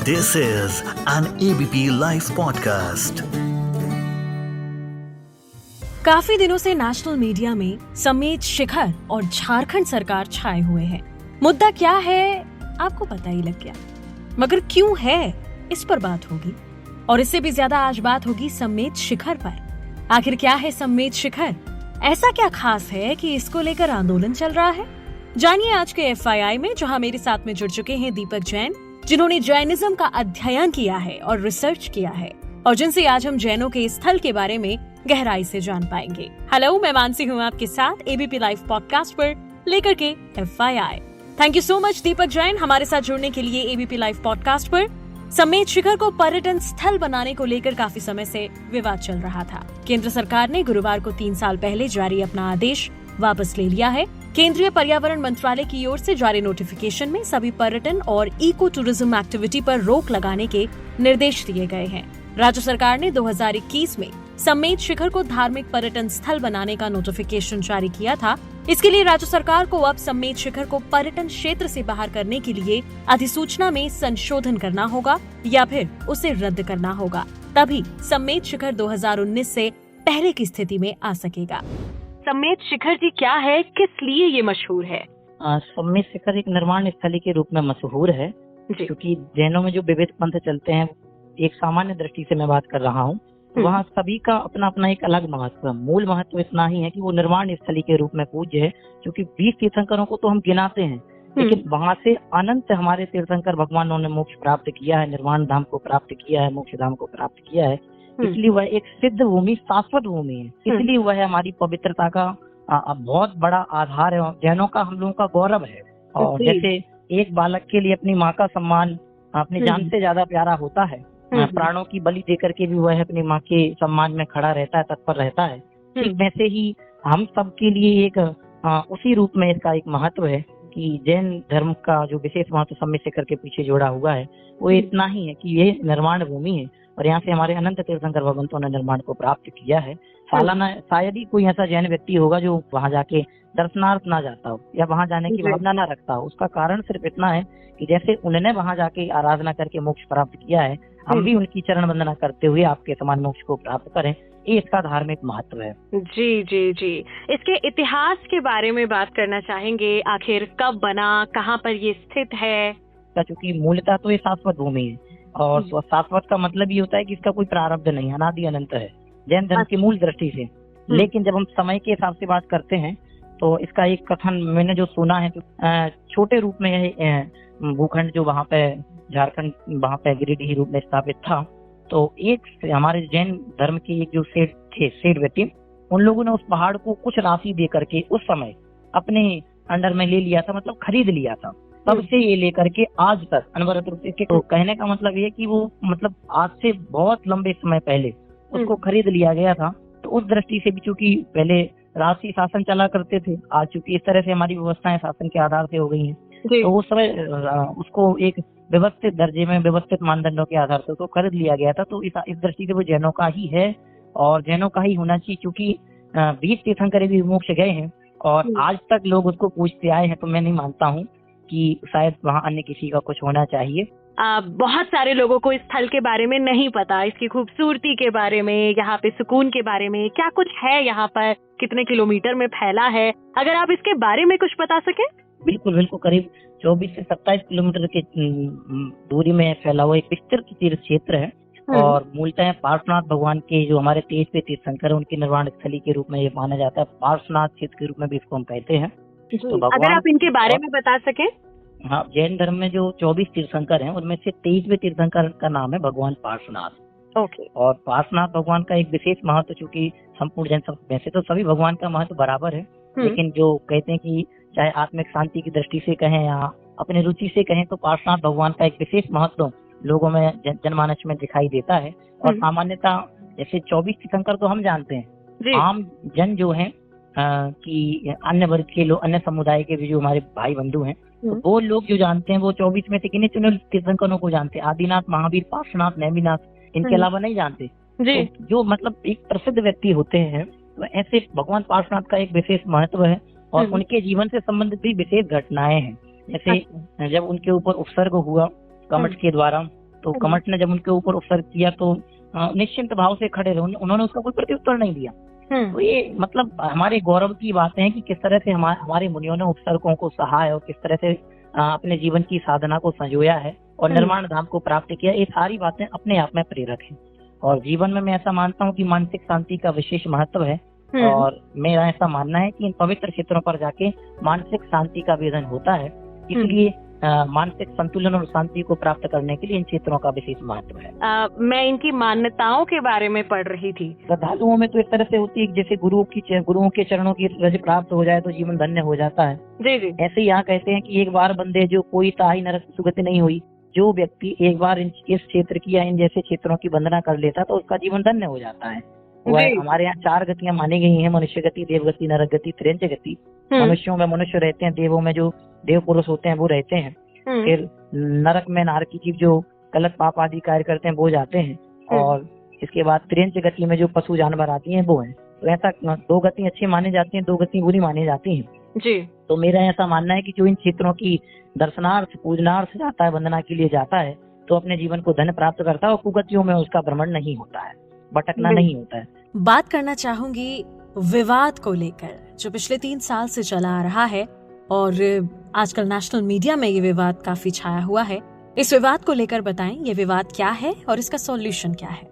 This is an ABP Life podcast. काफी दिनों से नेशनल मीडिया में समेत शिखर और झारखंड सरकार छाए हुए हैं। मुद्दा क्या है आपको पता ही लग गया, मगर क्यों है इस पर बात होगी। और इससे भी ज्यादा आज बात होगी समेत शिखर पर। आखिर क्या है समेत शिखर? ऐसा क्या खास है कि इसको लेकर आंदोलन चल रहा है? जानिए आज के FYI में, जहां मेरे साथ में जुड़ चुके हैं दीपक जैन, जिन्होंने जैनिज्म का अध्ययन किया है और रिसर्च किया है, और जिनसे आज हम जैनों के स्थल के बारे में गहराई से जान पाएंगे। हेलो, मैं मानसी हूँ आपके साथ ABP लाइव पॉडकास्ट पर लेकर के FYI। Thank you so much Deepak Jain हमारे साथ जुड़ने के लिए ABP लाइव पॉडकास्ट पर। समेत शिखर को पर्यटन स्थल बनाने को लेकर काफी समय से विवाद चल रहा था। केंद्र सरकार ने गुरुवार को 3 साल पहले जारी अपना आदेश वापस ले लिया है। केंद्रीय पर्यावरण मंत्रालय की ओर से जारी नोटिफिकेशन में सभी पर्यटन और इको टूरिज्म एक्टिविटी पर रोक लगाने के निर्देश दिए गए हैं। राज्य सरकार ने 2021 में समेत शिखर को धार्मिक पर्यटन स्थल बनाने का नोटिफिकेशन जारी किया था। इसके लिए राज्य सरकार को अब समेत शिखर को पर्यटन क्षेत्र से बाहर करने के लिए अधिसूचना में संशोधन करना होगा या फिर उसे रद्द करना होगा, तभी समेत शिखर 2019 से पहले की स्थिति में आ सकेगा। समेत शिखर जी क्या है, किस लिए ये मशहूर है? समेत शिखर एक निर्माण स्थली के रूप में मशहूर है, क्योंकि जैनों में जो विविध पंथ चलते हैं, एक सामान्य दृष्टि से मैं बात कर रहा हूँ, वहाँ सभी का अपना अपना एक अलग महत्व है। मूल महत्व इतना ही है कि वो निर्माण स्थली के रूप में पूज्य है, क्योंकि 20 तीर्थंकरों को तो हम गिनाते हैं, लेकिन वहाँ से अनंत हमारे तीर्थंकर भगवानों ने मोक्ष प्राप्त किया है, निर्वाण धाम को प्राप्त किया है, मोक्ष धाम को प्राप्त किया है। इसलिए वह एक सिद्ध भूमि, शाश्वत भूमि है। इसलिए वह हमारी पवित्रता का बहुत बड़ा आधार है और जैनों का, हम लोगों का गौरव है। और जैसे एक बालक के लिए अपनी माँ का सम्मान अपनी जान से ज्यादा प्यारा होता है, प्राणों की बलि देकर के भी वह अपनी माँ के सम्मान में खड़ा रहता है, तत्पर रहता है। ठीक वैसे ही हम सब के लिए एक उसी रूप में इसका एक महत्व है कि जैन धर्म का जो विशेष महत्व समेत शिखर के पीछे जोड़ा हुआ है, वो इतना ही है कि ये निर्माण भूमि है और यहाँ से हमारे अनंत तीर्थंकर भगवंतों ने निर्माण को प्राप्त किया है। सालाना शायद ही कोई ऐसा जैन व्यक्ति होगा जो वहाँ जाके दर्शनार्थ ना जाता हो या वहाँ जाने की भावना ना रखता हो। उसका कारण सिर्फ इतना है कि जैसे उन्होंने वहाँ जाके आराधना करके मोक्ष प्राप्त किया है, हम भी उनकी चरण वंदना करते हुए आपके समान मोक्ष को प्राप्त करें। ये इसका धार्मिक महत्व है। जी जी जी। इसके इतिहास के बारे में बात करना चाहेंगे, आखिर कब बना, कहाँ पर ये स्थित है? क्योंकि मूलतः तो ये शाश्वत भूमि है और शाश्वत का मतलब ये होता है कि इसका कोई प्रारब्ध नहीं, अनादि अनंत है जैन धर्म की मूल दृष्टि से। लेकिन जब हम समय के हिसाब से बात करते हैं तो इसका एक कथन मैंने जो सुना है, छोटे रूप में यह भूखंड जो वहाँ पे झारखंड, वहाँ पे गिरिडीह रूप में स्थापित था, तो एक हमारे जैन धर्म के एक जो सेठ व्यक्ति, उन लोगों ने उस पहाड़ को कुछ राशि दे करके उस समय अपने अंडर में ले लिया था, मतलब खरीद लिया था। तब से ये लेकर के आज तक अनवरत रूप से, तो कहने का मतलब ये कि वो मतलब आज से बहुत लंबे समय पहले उसको खरीद लिया गया था। तो उस दृष्टि से भी चूंकि पहले राष्ट्रीय शासन चला करते थे, आज चूंकि इस तरह से हमारी व्यवस्थाएं शासन के आधार से हो गई हैं, तो उस समय उसको एक व्यवस्थित दर्जे में, व्यवस्थित मानदंडों के आधार से उसको खरीद लिया गया था। तो इस दृष्टि से वो जैनों का ही है और जैनों का ही होना चाहिए, क्योंकि 20 तीर्थंकर भी मोक्ष गए हैं और आज तक लोग उसको पूछते आए हैं। तो मैं नहीं मानता हूँ कि शायद वहाँ अन्य किसी का कुछ होना चाहिए। बहुत सारे लोगों को इस स्थल के बारे में नहीं पता, इसकी खूबसूरती के बारे में, यहाँ पे सुकून के बारे में, क्या कुछ है यहाँ पर, कितने किलोमीटर में फैला है, अगर आप इसके बारे में कुछ बता सके। बिल्कुल बिल्कुल, करीब 24 से 27 किलोमीटर की दूरी में फैला हुआ एक विस्तृत तीर्थ क्षेत्र है और मूलतः पार्श्वनाथ भगवान के जो हमारे 23वें तीर्थंकर है, उनकी निर्वाण स्थली के रूप में ये माना जाता है। पार्श्वनाथ क्षेत्र के रूप में भी इसको हम कहते हैं। तो अगर आप इनके बारे में बता सके। हाँ, जैन धर्म में जो 24 तीर्थंकर हैं, उनमें से 23वें तीर्थंकर का नाम है भगवान पार्श्वनाथ। ओके। और पार्श्वनाथ भगवान का एक विशेष महत्व, चूंकि संपूर्ण जैन सब, वैसे तो सभी भगवान का महत्व बराबर है, लेकिन जो कहते हैं कि चाहे आत्मिक शांति की दृष्टि से कहें या अपनी रुचि से कहें, तो पार्श्वनाथ भगवान का एक विशेष महत्व लोगों में, जनमानस में दिखाई देता है। और सामान्यतः जैसे 24 तीर्थंकर तो हम जानते हैं, आम जन जो है कि अन्य वर्ग के लोग, अन्य समुदाय के भी जो हमारे भाई बंधु हैं, तो वो लोग जो जानते हैं वो 24 में से किन्हीं चुने तीर्थंकरों को जानते हैं। आदिनाथ, महावीर, पार्श्वनाथ, नेमिनाथ, इनके अलावा नहीं जानते। तो जो मतलब एक प्रसिद्ध व्यक्ति होते हैं, तो ऐसे भगवान पार्श्वनाथ का एक विशेष महत्व है और उनके जीवन से संबंधित भी विशेष घटनाएं हैं। जैसे जब उनके ऊपर उपसर्ग हुआ कमठ के द्वारा, तो कमठ ने जब उनके ऊपर उपसर्ग किया तो निश्चिंत भाव से खड़े रहे, उन्होंने उसका कोई प्रत्युत्तर नहीं दिया। तो ये मतलब हमारे गौरव की बातें हैं कि किस तरह से हमारे मुनियों ने उपसर्गों को सहा है और किस तरह से अपने जीवन की साधना को संजोया है और निर्वाण धाम को प्राप्त किया। ये सारी बातें अपने आप में प्रेरक हैं और जीवन में मैं ऐसा मानता हूँ कि मानसिक शांति का विशेष महत्व है और मेरा ऐसा मानना है कि इन पवित्र क्षेत्रों पर जाके मानसिक शांति का वेदन होता है, इसलिए मानसिक संतुलन और शांति को प्राप्त करने के लिए इन क्षेत्रों का विशेष महत्व है। मैं इनकी मान्यताओं के बारे में पढ़ रही थी। श्रद्धालुओं में तो इस तरह से होती है जैसे गुरुओं के चरणों की रज प्राप्त हो जाए तो जीवन धन्य हो जाता है। जी जी। ऐसे ही यहाँ कहते हैं कि एक बार बंदे जो कोई ताही नरक सुगति नहीं हुई, जो व्यक्ति एक बार इस क्षेत्र की या इन जैसे क्षेत्रों की वंदना कर लेता तो उसका जीवन धन्य हो जाता है। हमारे यहाँ 4 गतियां मानी गई हैं, मनुष्य गति, देव गति, नरक गति, त्रियंच गति। मनुष्यों में मनुष्य रहते हैं, देवों में जो देव पुरुष होते हैं वो रहते हैं, फिर नरक में नारकी जीव जो गलत पाप आदि कार्य करते हैं वो जाते हैं, और इसके बाद त्रियंच गति में जो पशु जानवर आती हैं वो हैं। तो ऐसा 2 गति अच्छी मानी जाती हैं, 2 गति बुरी मानी जाती हैं जी। तो मेरा ऐसा मानना है कि जो इन क्षेत्रों की दर्शनार्थ पूजनार्थ जाता है, वंदना के लिए जाता है, तो अपने जीवन को धन प्राप्त करता है और कुगतियों में उसका भ्रमण नहीं होता है, भटकना नहीं होता है। बात करना चाहूंगी विवाद को लेकर जो पिछले 3 साल से चला आ रहा है और आजकल नेशनल मीडिया में ये विवाद काफी छाया हुआ है। इस विवाद को लेकर बताएं, ये विवाद क्या है और इसका सॉल्यूशन क्या है?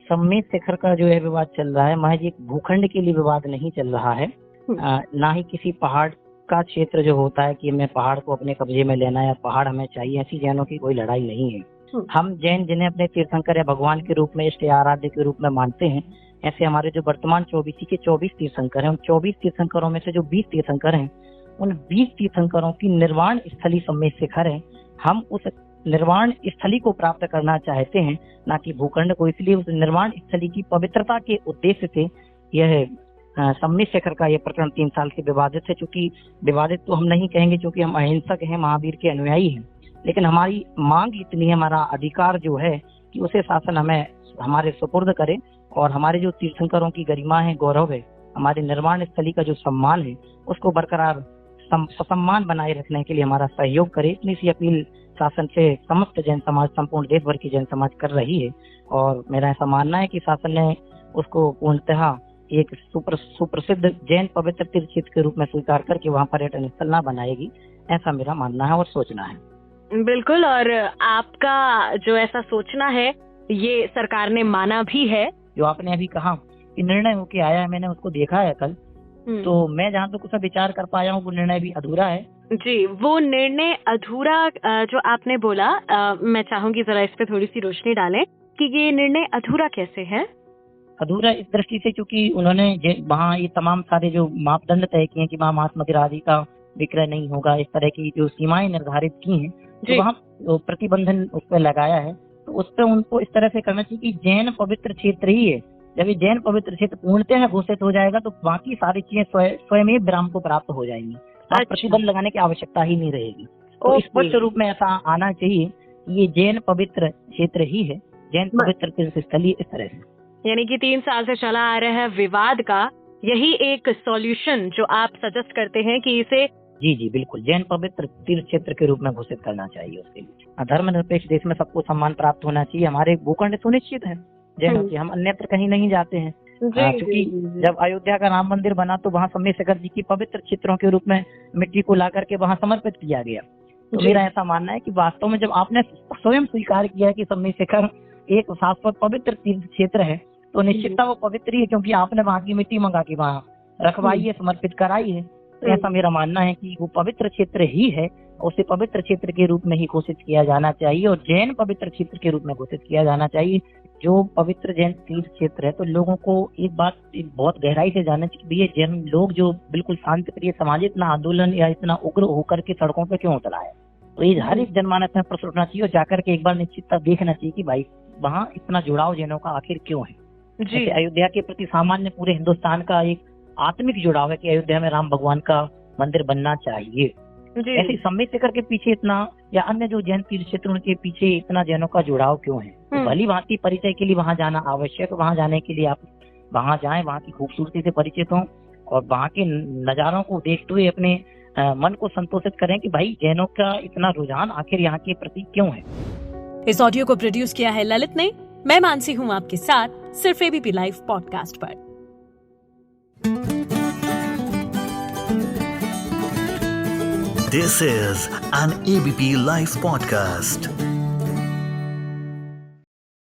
सम्मेद शिखर का जो है विवाद चल रहा है, महज एक भूखंड के लिए विवाद नहीं चल रहा है, ना ही किसी पहाड़ का क्षेत्र जो होता है कि हमें पहाड़ को अपने कब्जे में लेना या पहाड़ हमें चाहिए, ऐसी जैनों की कोई लड़ाई नहीं है। हम जैन जिन्हें अपने तीर्थंकर या भगवान के रूप में, इष्ट आराध्य के रूप में मानते हैं, ऐसे हमारे जो वर्तमान 24 के 24 तीर्थंकर हैं, उन 24 तीर्थंकरों में से जो 20 तीर्थंकर हैं, उन 20 तीर्थंकरों की निर्वाण स्थली सम्मेद शिखर है। हम उस निर्वाण स्थली को प्राप्त करना चाहते हैं, ना कि भूखंड को। इसलिए उस निर्वाण स्थली की पवित्रता के उद्देश्य से यह सम्मेद शिखर का यह प्रकरण 3 साल से विवादित है। चूंकि विवादित तो हम नहीं कहेंगे क्योंकि हम अहिंसक हैं, महावीर के अनुयायी हैं, लेकिन हमारी मांग इतनी है, हमारा अधिकार जो है कि उसे शासन हमें हमारे सुपुर्द करे और हमारे जो तीर्थंकरों की गरिमा है, गौरव है, हमारे निर्वाण स्थली का जो सम्मान है, उसको बरकरार सम्मान बनाए रखने के लिए हमारा सहयोग करे। इतनी सी अपील शासन से समस्त जैन समाज, संपूर्ण देश भर की जैन समाज कर रही है और मेरा ऐसा मानना है कि शासन ने उसको पूर्णतः एक सुप्रसिद्ध जैन पवित्र तीर्थ क्षेत्र के रूप में स्वीकार करके वहाँ पर्यटन स्थल ना बनाएगी, ऐसा मेरा मानना है और सोचना है। बिल्कुल, और आपका जो ऐसा सोचना है ये सरकार ने माना भी है। जो आपने अभी कहा कि निर्णय होके आया है, मैंने उसको देखा है कल, तो मैं जहाँ तक उसका विचार कर पाया हूँ वो निर्णय भी अधूरा है। जी, वो निर्णय अधूरा जो आपने बोला, मैं चाहूंगी जरा इस पे थोड़ी सी रोशनी डालें कि ये निर्णय अधूरा कैसे है? अधूरा इस दृष्टि से क्योंकि उन्होंने वहाँ ये तमाम सारे जो मापदंड तय किए कि वहाँ मांस मदिरा आदि का विक्रय नहीं होगा, इस तरह की जो सीमाएं निर्धारित की हैं, तो वहाँ प्रतिबंधन उस पर लगाया है। तो उस पर उनको इस तरह से करना चाहिए कि जैन पवित्र क्षेत्र ही है। जब ये जैन पवित्र क्षेत्र पूर्णतः घोषित हो जाएगा तो बाकी सारी चीजें स्वयं विराम को प्राप्त हो जाएंगी, प्रतिबंध लगाने की आवश्यकता ही नहीं रहेगी। तो स्पष्ट रूप में ऐसा आना चाहिए कि ये जैन पवित्र क्षेत्र ही है, जैन पवित्र तीर्थ स्थली, इस तरह से। यानी कि 3 साल से चला आ रहा है विवाद का यही एक सॉल्यूशन जो आप सजेस्ट करते हैं कि इसे जी बिल्कुल जैन पवित्र तीर्थ क्षेत्र के रूप में घोषित करना चाहिए। उसके लिए धर्मनिरपेक्ष देश में सबको सम्मान प्राप्त होना चाहिए। हमारे भूखंड सुनिश्चित है जैनों की, हम अन्यत्र कहीं नहीं जाते हैं। क्योंकि जब अयोध्या का राम मंदिर बना तो वहाँ सम्मेद शिखर जी की पवित्र चित्रों के रूप में मिट्टी को ला करके वहाँ समर्पित किया गया। तो मेरा ऐसा मानना है कि वास्तव में जब आपने स्वयं स्वीकार किया कि सम्मेद शिखर एक शाश्वत पवित्र तीर्थ क्षेत्र है, तो निश्चितता वो पवित्र ही है, क्योंकि आपने वहाँ की मिट्टी मंगा के वहाँ रखवाई है, समर्पित कराई है। तो ऐसा मेरा मानना है कि वो पवित्र क्षेत्र ही है, उसे पवित्र क्षेत्र के रूप में ही घोषित किया जाना चाहिए और जैन पवित्र क्षेत्र के रूप में घोषित किया जाना चाहिए। जो पवित्र जैन तीर्थ क्षेत्र है, तो लोगों को एक बात बहुत गहराई से जानना चाहिए कि ये जैन लोग जो बिल्कुल शांति प्रिय समाज इतना आंदोलन या इतना उग्र होकर के सड़कों पे क्यों उतरा है। तो ये हर एक जनमानस में प्रश्न उठना चाहिए और जाकर के एक बार निश्चितता देखना चाहिए कि भाई वहाँ इतना जुड़ाव जैनों का आखिर क्यों है। जैसे अयोध्या के प्रति सामान्य पूरे हिंदुस्तान का एक आत्मिक जुड़ाव है कि अयोध्या में राम भगवान का मंदिर बनना चाहिए। ऐसे सम्मेद शिखर के पीछे इतना या अन्य जो जैन तीर्थ क्षेत्रों के पीछे इतना जैनों का जुड़ाव क्यों है? तो भली भांति परिचय के लिए वहाँ जाना आवश्यक। वहाँ जाने के लिए आप वहाँ जाएं, वहाँ की खूबसूरती से परिचित हों और वहाँ के नजारों को देखते हुए अपने मन को संतोषित करें कि भाई जैनों का इतना रुझान आखिर यहाँ के प्रति क्यों है। इस ऑडियो को प्रोड्यूस किया है ललित ने। मैं मानसी हूँ आपके साथ सिर्फ एबीपी लाइव पॉडकास्ट पर। This is an ABP Life podcast.